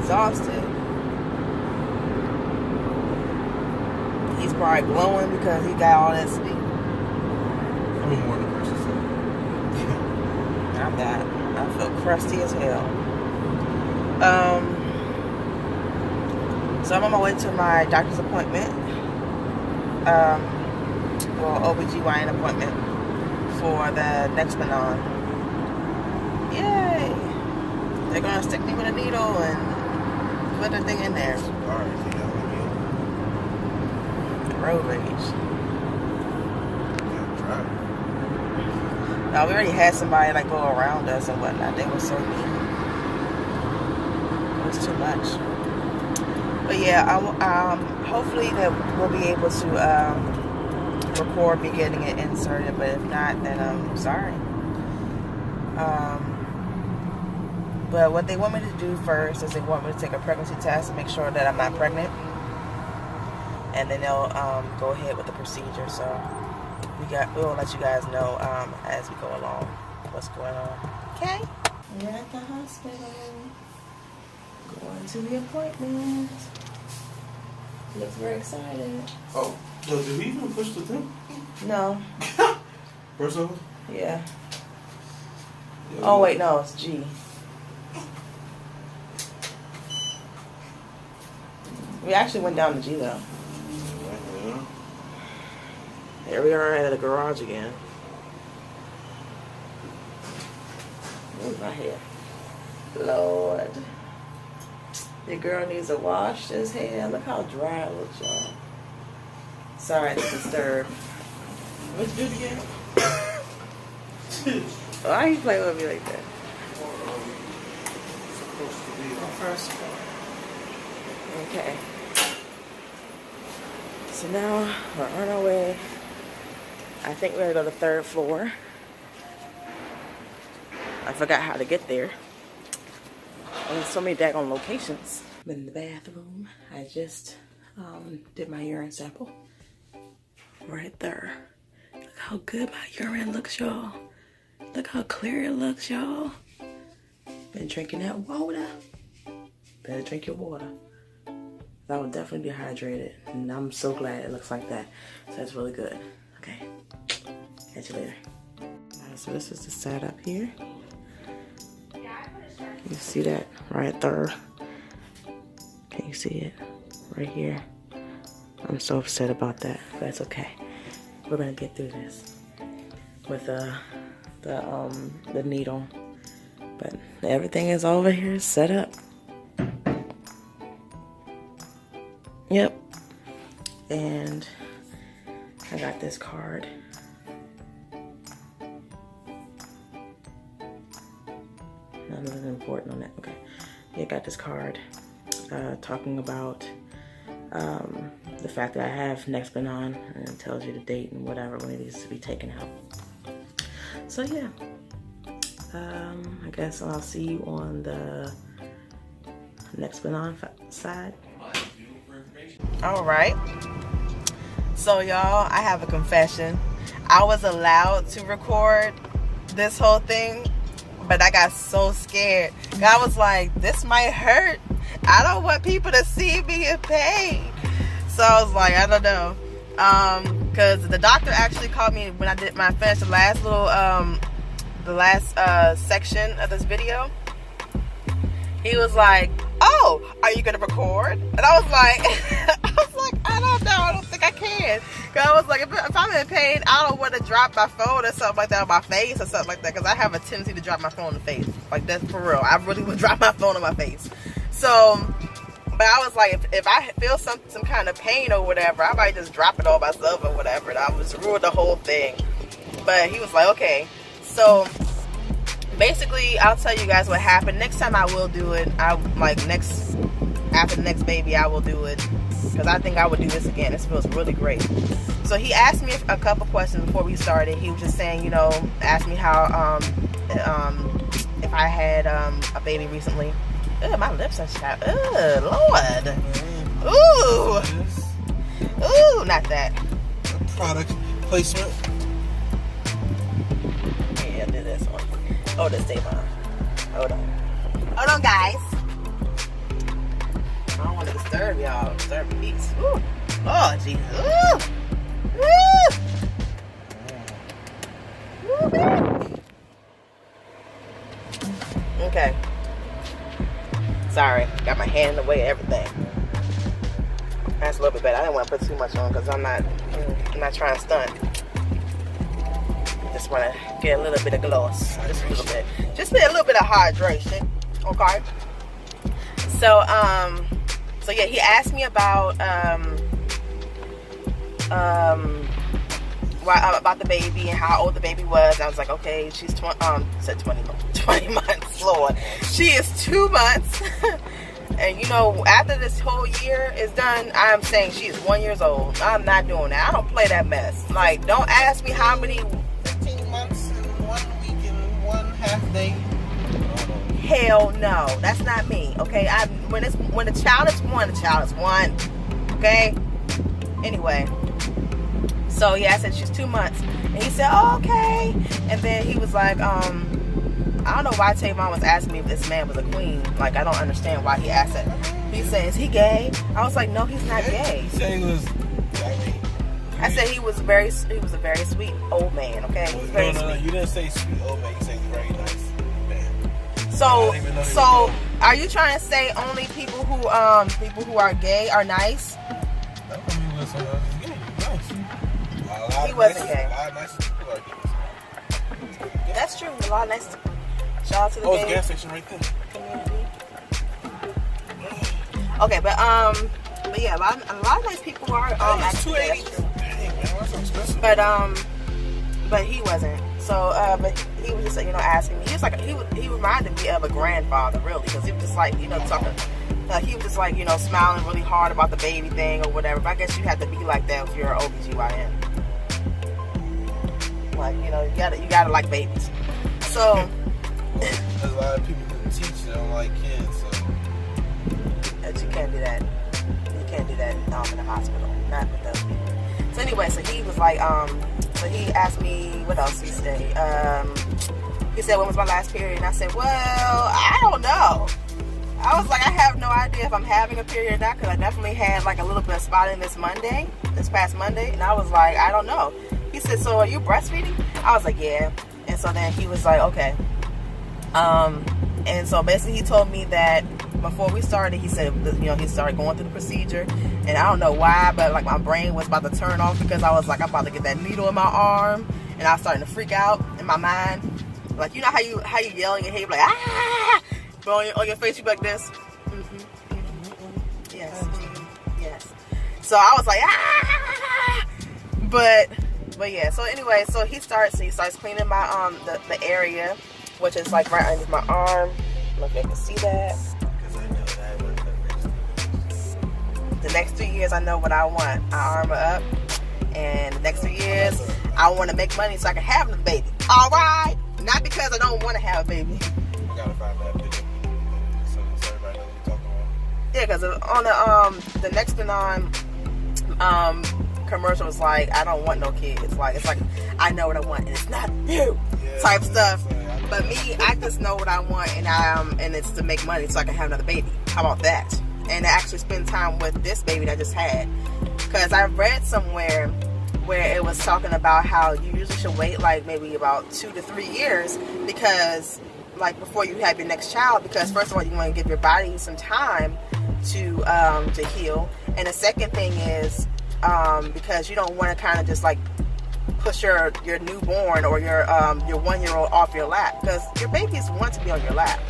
exhausted. He's probably glowing because he got all that sleep. I'm a morning person, so. I'm not. I feel crusty as hell. So I'm on my way to my doctor's appointment. OBGYN appointment for the Nexplanon. Yay! They're gonna stick me with a needle and put the thing in there. Alright, you got my meal. Road rage. Yeah, try. No, we already had somebody like go around us and whatnot. They were so mean. It was too much. But yeah, hopefully that we'll be able to record me getting it inserted. But if not, then I'm sorry. But what they want me to do first is they want me to take a pregnancy test and make sure that I'm not pregnant. And then they'll go ahead with the procedure. So we'll let you guys know as we go along what's going on. Okay? We're at the hospital. Going to the appointment. Looks very excited. Oh, so did we even push the thing? No. First of all? Yeah. Oh wait, no, it's G. We actually went down to G though. Yeah. Here we are at the garage again. Where's my hair? Lord. The girl needs to wash his hair. Look how dry it looks, y'all. Sorry to disturb. Let's do it again. Why you play with me like that? Supposed to be The first one. Okay. So now we're on our way. I think we're gonna go to the 3rd floor. I forgot how to get there. There's so many daggone locations. I'm in the bathroom. I just did my urine sample. Right there. Look how good my urine looks, y'all. Look how clear it looks, y'all. Been drinking that water. Better drink your water. I will definitely be hydrated. And I'm so glad it looks like that. So that's really good. Okay. Catch you later. So this is the setup here. You see that right there? Can you see it? Right here. I'm so upset about that. But that's okay. We're gonna get through this with the needle. But everything is over here set up. Yep. And I got this card. Nothing important on that. Okay. Yeah, got this card talking about the fact that I have Nexplanon, and it tells you the date and whatever when it needs to be taken out. So yeah, I guess I'll see you on the Nexplanon side. All right. So y'all, I have a confession. I was allowed to record this whole thing, but I got so scared. I was like, this might hurt. I don't want people to see me in pain. So I was like, I don't know. Because the doctor actually called me when I finished the last little, section of this video. He was like, oh, are you going to record? And I was like, I don't know. I don't think I can. Because I was like, if I'm in pain, I don't want to drop my phone or something like that on my face or something like that. Because I have a tendency to drop my phone on the face. Like, that's for real. I really would drop my phone on my face. So, but I was like, if I feel some kind of pain or whatever, I might just drop it all myself or whatever. And I was ruined the whole thing. But he was like, okay. So, basically, I'll tell you guys what happened. Next time I will do it. After the next baby, I will do it. Because I think I would do this again. This feels really great. So he asked me a couple questions before we started. He was just saying, asked me how, if I had a baby recently. Ugh, my lips are chapped. Ugh, Lord. Ooh. Ooh, not that. Product placement. Yeah, do this one. Oh, this tape on. Hold on, guys. serve y'all. Serve peace. Ooh. Oh, Jesus. Ooh. Ooh. Ooh, baby. Okay. Sorry. Got my hand in the way of everything. That's a little bit better. I didn't want to put too much on because I'm not trying to stunt. Just want to get a little bit of gloss. Just a little bit. Just a little bit of hydration. Okay. So, yeah, he asked me about about the baby and how old the baby was. I was like, okay, she's 20 months, Lord. She is 2 months. And you know, after this whole year is done, I'm saying she is 1 year old. I'm not doing that. I don't play that mess. Like, don't ask me how many 15 months and 1 week and 1/2 day. Hell no, that's not me. Okay, when the child is one, the child is one. Okay. Anyway, so yeah, I said she's 2 months, and he said, oh, okay. And then he was like, I don't know why Tavon was asking me if this man was a queen. Like, I don't understand why he asked that. He said, is he gay? I was like, no, he's not gay. He said he was. I said he was a very sweet old man. Okay, he was very No, sweet. you didn't say sweet old man. You said he's very nice. So are you trying to say only people who are gay are nice? He wasn't gay. A lot of nice people are gay. That's true. A lot of nice. Shout out to the it's a gay gas station right there. community. Okay, but yeah, a lot of nice people are actually. $280. Dang, man, that's so expensive. But he wasn't. So, but he was just, asking me. He was like, he reminded me of a grandfather, really, because he was just like, talking. He was just like, smiling really hard about the baby thing or whatever. But I guess you have to be like that if you're an OBGYN. Like, you gotta like babies. So. There's a lot of people who teach that don't like kids, so. But you can't do that. You can't do that in the hospital. Not with those people. So anyway, so he was like, so he asked me, what else did he say? He said, when was my last period? And I said, well, I don't know. I was like, I have no idea if I'm having a period or not, because I definitely had like a little bit of spotting this past Monday. And I was like, I don't know. He said, so are you breastfeeding? I was like, yeah. And so then he was like, okay. And so basically he told me that before we started, he said, he started going through the procedure, and I don't know why, but like my brain was about to turn off because I was like, I'm about to get that needle in my arm, and I was starting to freak out in my mind. Like, how you yell in your head, like, ah, but on your face you be like this. Yes, yes. So I was like, ah, but yeah. So anyway, so he starts cleaning my the area, which is like right underneath my arm. I don't know if you can see that. The next 3 years, I know what I want. I arm her up, and the next 3 years, I want to make money so I can have the baby. All right, not because I don't want to have a baby. I gotta find that video so everybody knows what you're talking about. Yeah, because on the Nexplanon commercial was like, I don't want no kids. Like, it's like, I know what I want, and it's not you type stuff. But me, I just know what I want, and it's to make money so I can have another baby. How about that? And to actually spend time with this baby that I just had. Because I read somewhere where it was talking about how you usually should wait like maybe about 2 to 3 years, because like before you have your next child, because first of all, you want to give your body some time to heal, and the second thing is because you don't want to kind of just like push your newborn or your 1-year-old off your lap, because your babies want to be on your lap.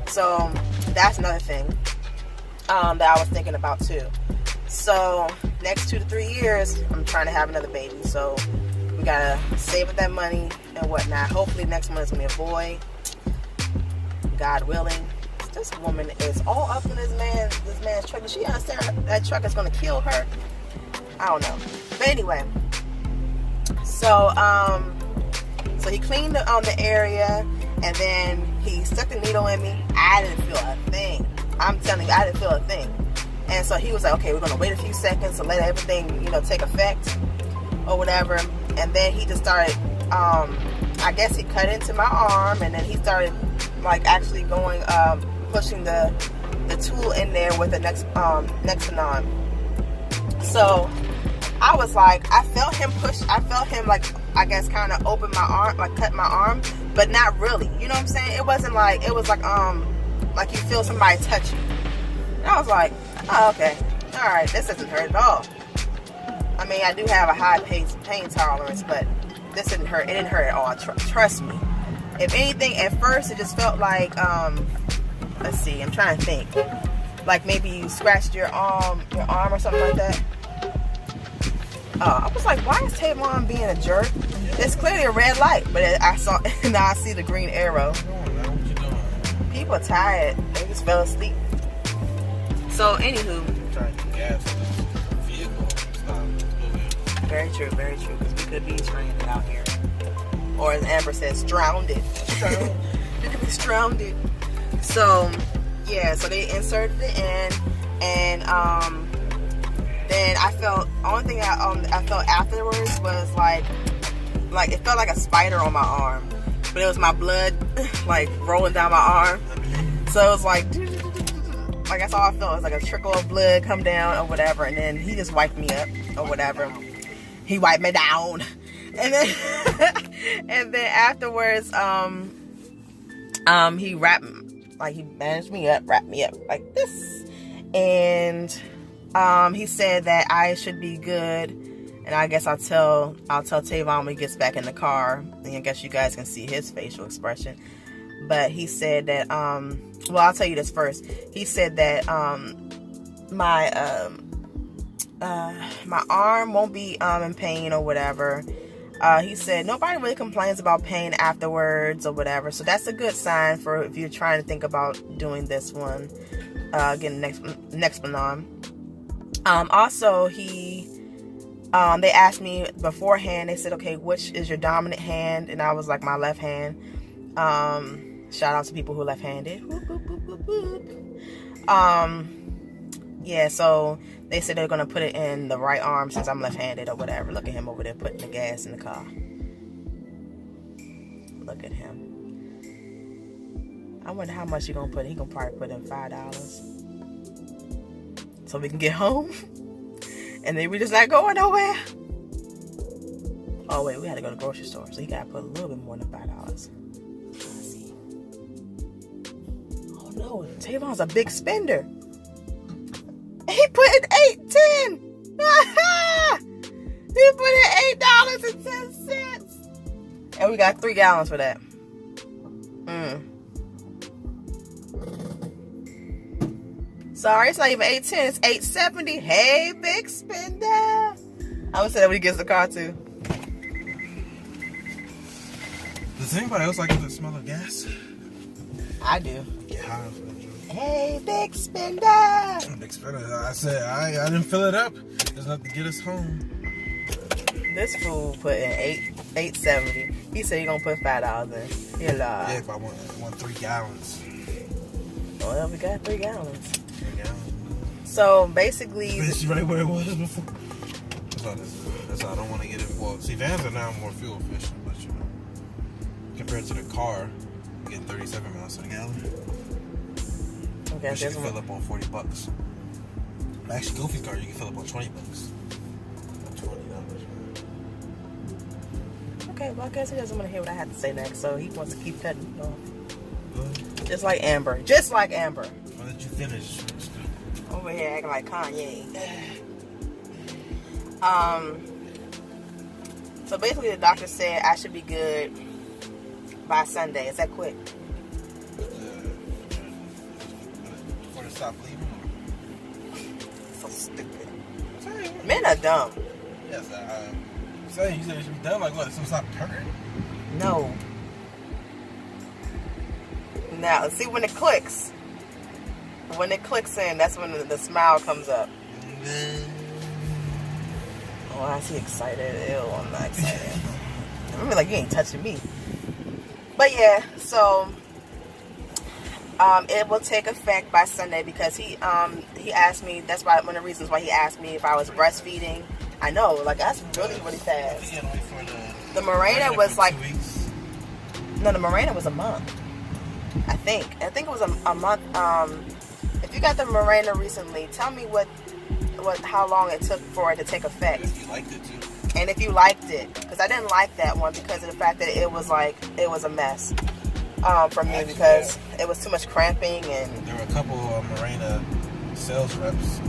So that's another thing that I was thinking about too. So next 2 to 3 years, I'm trying to have another baby. So we gotta save up that money and whatnot. Hopefully next month is gonna be a boy, God willing. This woman is all up in this man's truck. Does she understand that truck is gonna kill her? I don't know. But anyway, so he cleaned the area, and then he stuck the needle in me. I didn't feel a thing. I'm telling you, I didn't feel a thing. And so he was like, okay, we're gonna wait a few seconds to let everything, take effect or whatever. And then he just started, I guess he cut into my arm, and then he started like actually going, pushing the the tool in there with the Nexplanon. So I was like, I felt him like, I guess, kind of open my arm, like cut my arm, but not really. You know what I'm saying? It wasn't like, it was like you feel somebody touch you. And I was like, oh, okay, all right, this doesn't hurt at all. I mean, I do have a high pain tolerance, but this didn't hurt. It didn't hurt at all. Trust me. If anything, at first it just felt like, let's see, I'm trying to think, like maybe you scratched your arm or something like that. I was like, why is Tavon being a jerk? It's clearly a red light, but I saw, now I see the green arrow. What you doing? People are tired. They just fell asleep. So, anywho. I'm trying to get gas in this vehicle. Stop. Very true, because we could be stranded out here. Or as Amber says, drowned. We could be drowned. So, yeah, so they inserted it in, and then I felt, only thing I felt afterwards was like it felt like a spider on my arm, but it was my blood like rolling down my arm. So it was like that's all I felt. It was like a trickle of blood come down or whatever, and then he just wiped me up or whatever. He wiped me down, and then and then afterwards, he he bandaged me up, wrapped me up like this, and he said that I should be good, and I guess I'll tell Tavon when he gets back in the car, and I guess you guys can see his facial expression. But he said that well, I'll tell you this first. He said that my arm won't be in pain or whatever. He said nobody really complains about pain afterwards or whatever, so that's a good sign for if you're trying to think about doing this one, getting Nexplanon. Also, they asked me beforehand, they said, okay, which is your dominant hand? And I was like, my left hand. Shout out to people who are left-handed. Whoop, whoop, whoop, whoop, whoop. Yeah, so they said they're going to put it in the right arm since I'm left-handed or whatever. Look at him over there putting the gas in the car. Look at him. I wonder how much he's going to put in. He's going to probably put in $5. So we can get home. And then we're just not going nowhere. Oh, wait, we had to go to the grocery store. So he got to put a little bit more than $5. Oh, no. Tavon's a big spender. He put in $8.10. He put in $8.10. And we got 3 gallons for that. Sorry, it's not even $8.10. It's $8.70. Hey, big spender. I'm gonna say that when he gets the car too. Does anybody else like the smell of gas? I do. Yeah. Hey, big spender. Big spender. I said I didn't fill it up. There's enough to get us home. This fool put in $8.70. He said he gonna put $5 in. He lied. Yeah, if I want 3 gallons. Well, we got 3 gallons. 3 gallons. So basically, it's right where it was before. That's all I don't want to get it. Well, see, vans are now more fuel efficient, but you know, compared to the car, you get 37 miles to the gallon. Okay, you can fill up on $40. Actually, Goofy's car, you can fill up on $20. $20. Okay, well, I guess he doesn't want to hear what I have to say next, so he wants to keep cutting off. Just like Amber. Just like Amber. Why did you finish? Over here acting like Kanye. So basically the doctor said I should be good by Sunday. Is that quick? Before they stop leaving? So stupid. Men are dumb. Yes, saying you said it should be done like what? So stop hurting? No. Now, see when it clicks. When it clicks in, that's when the smile comes up. Oh, I see excited. Ew, I'm not excited. I'm like, you ain't touching me. But yeah, so it will take effect by Sunday because he asked me. That's why one of the reasons why he asked me if I was breastfeeding. I know, like that's really fast. The mirena was like 2 weeks. No, the mirena was a month. I think it was a month. If you got the mirena recently, tell me how long it took for it to take effect. If you liked it too. And if you liked it, because I didn't like that one because of the fact that it was a mess for me. Actually, because it was too much cramping and there were a couple of mirena sales reps. The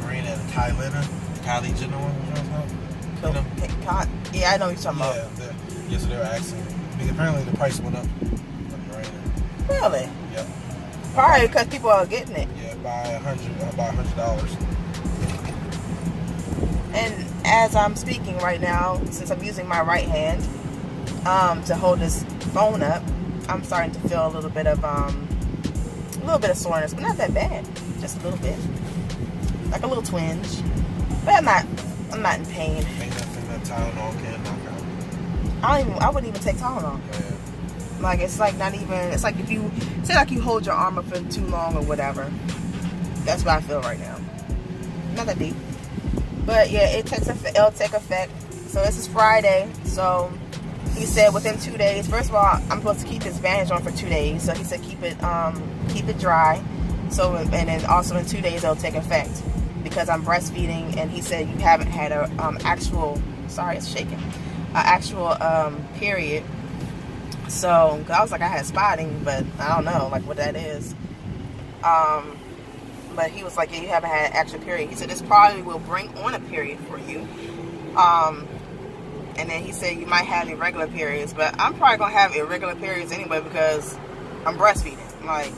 mirena and Kylie Jenner one. You know? Yeah, I know what you're talking about. Yeah, so they were asking. I mean, apparently the price went up on mirena. Really? Yep. Probably because people are getting it. Yeah, by $100. And as I'm speaking right now, since I'm using my right hand to hold this phone up, I'm starting to feel a little bit of soreness, but not that bad. Just a little bit, like a little twinge. But I'm not in pain. Ain't nothing that Tylenol can knock out. I wouldn't even take Tylenol. Yeah. Like it's like not even. It's like if you say like you hold your arm up for too long or whatever. That's what I feel right now. Not that deep. But yeah, it'll take effect. So this is Friday. So he said within 2 days. First of all, I'm supposed to keep this bandage on for 2 days. So he said keep it dry. So and then also in 2 days it'll take effect because I'm breastfeeding. And he said you haven't had a actual. Sorry, it's shaking. Actual period. So I was like I had spotting, but I don't know like what that is. But he was like, yeah, you haven't had an actual period. He said this probably will bring on a period for you. And then he said you might have irregular periods, but I'm probably gonna have irregular periods anyway because I'm breastfeeding. Like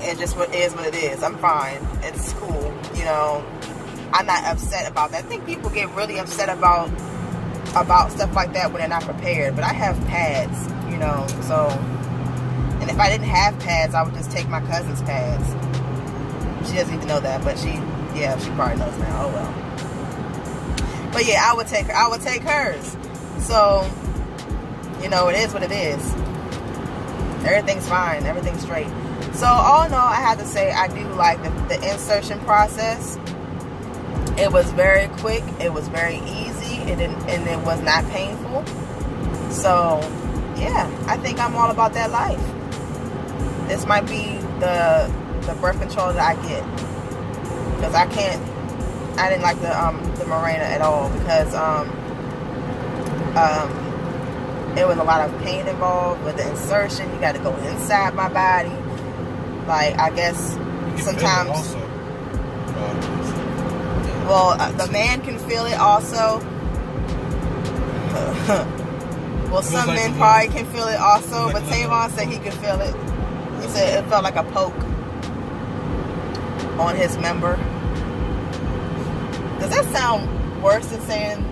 it just is what it is. I'm fine. It's cool. You know, I'm not upset about that. I think people get really upset about stuff like that when they're not prepared. But I have pads, you know, so. And if I didn't have pads, I would just take my cousin's pads. She doesn't even know that, but she probably knows now. Oh well. But yeah, I would take hers. So, you know, it is what it is. Everything's fine. Everything's straight. So all in all, I have to say I do like the insertion process. It was very quick. It was very easy. And it was not painful. So yeah, I think I'm all about that life. This might be the birth control that I get because I didn't like the mirena at all because it was a lot of pain involved with the insertion. You got to go inside my body. Like I guess sometimes. Also. Well, the man can feel it also. Well, some men probably can feel it also, but Tavon said he could feel it. He said it felt like a poke on his member. Does that sound worse than saying...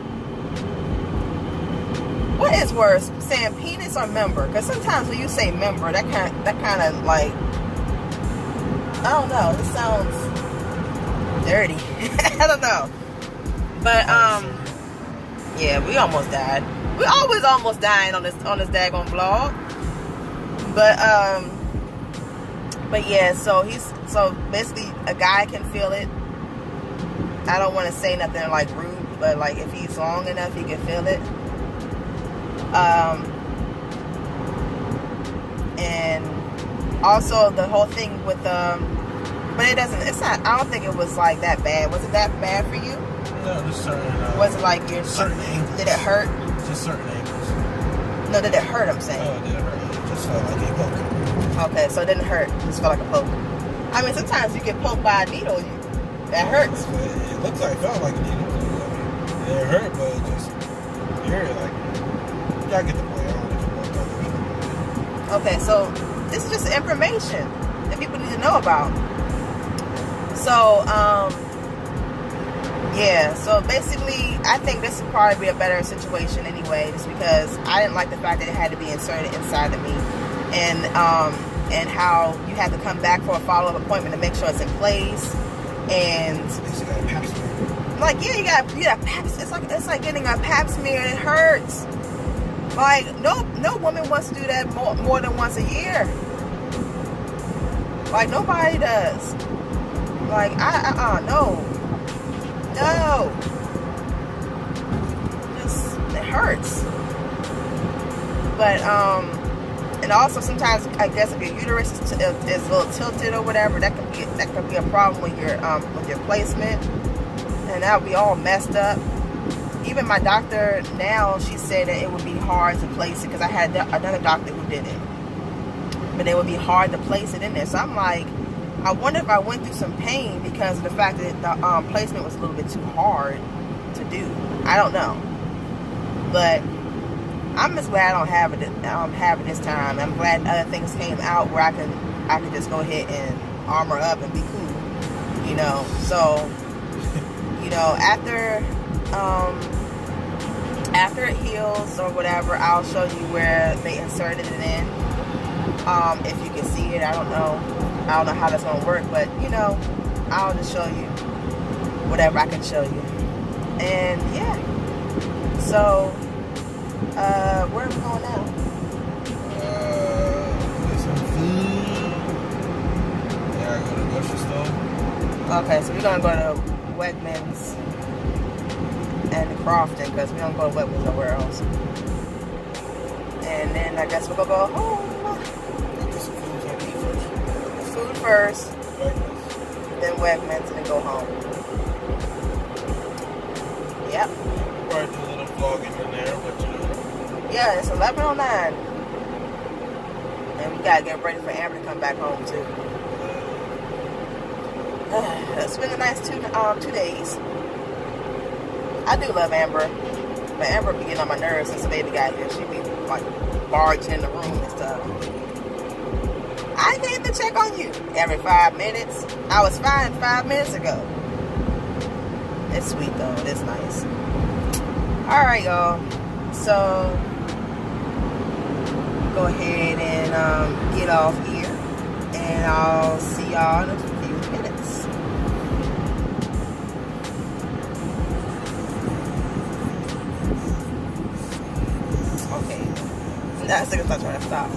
What is worse, saying penis or member? Because sometimes when you say member, that kind of like... I don't know. It sounds dirty. I don't know. But, yeah, we almost died. We always almost dying on this daggone vlog. But yeah, so basically a guy can feel it. I don't want to say nothing like rude, but like if he's long enough, he can feel it. And also the whole thing with but it's not. I don't think it was like that bad. Was it that bad for you? No, just certain. Was it like your certain angles? Did it hurt? Just certain angles. No, did it hurt? I'm saying. Oh, it didn't hurt. It just felt like a poke. Okay, so it didn't hurt. It just felt like a poke. I mean, sometimes you get poked by a needle. That hurts. It looks like it felt like a needle. It hurt, but it just I get the point. Okay, so this is just information that people need to know about. So, yeah, so basically, I think this would probably be a better situation anyway, just because I didn't like the fact that it had to be inserted inside of me, and how you have to come back for a follow-up appointment to make sure it's in place, and like, yeah, you got pap. It's like getting a pap smear, and it hurts. Like, no woman wants to do that more than once a year. Like, nobody does. Like, no. Just, it hurts. But, And also sometimes I guess if your uterus is a little tilted or whatever, that can be a problem with your placement, and that would be all messed up. Even my doctor now, she said that it would be hard to place it because I had another doctor who did it, but it would be hard to place it in there. So I'm like, I wonder if I went through some pain because of the fact that the placement was a little bit too hard to do. I don't know, but I'm just glad I don't have it this time. I'm glad other things came out where I can just go ahead and armor up and be cool, you know. So, you know, after it heals or whatever, I'll show you where they inserted it in. If you can see it, I don't know how that's gonna work, but you know, I'll just show you whatever I can show you. And yeah, so. Where are we going now? Get some food. Yeah, I go to the grocery store. Okay, so we're gonna go to Wegmans and Crofton because we don't go to Wegmans nowhere else. And then I guess we're gonna go home. Get some food so I can eat first. Food first, Wegmans. then Wegmans, and then go home. Yep. Probably do a little vlogging in there, but you know. Yeah, it's 11:09, and we gotta get ready for Amber to come back home too. It's been a nice 2 days. I do love Amber, but Amber be getting on my nerves since the baby got here. She be like barging in the room and stuff. I came to check on you every 5 minutes. I was fine 5 minutes ago. It's sweet though. It is nice. All right, y'all. So go ahead and get off here, and I'll see y'all in a few minutes. Okay, that's the second time trying to stop.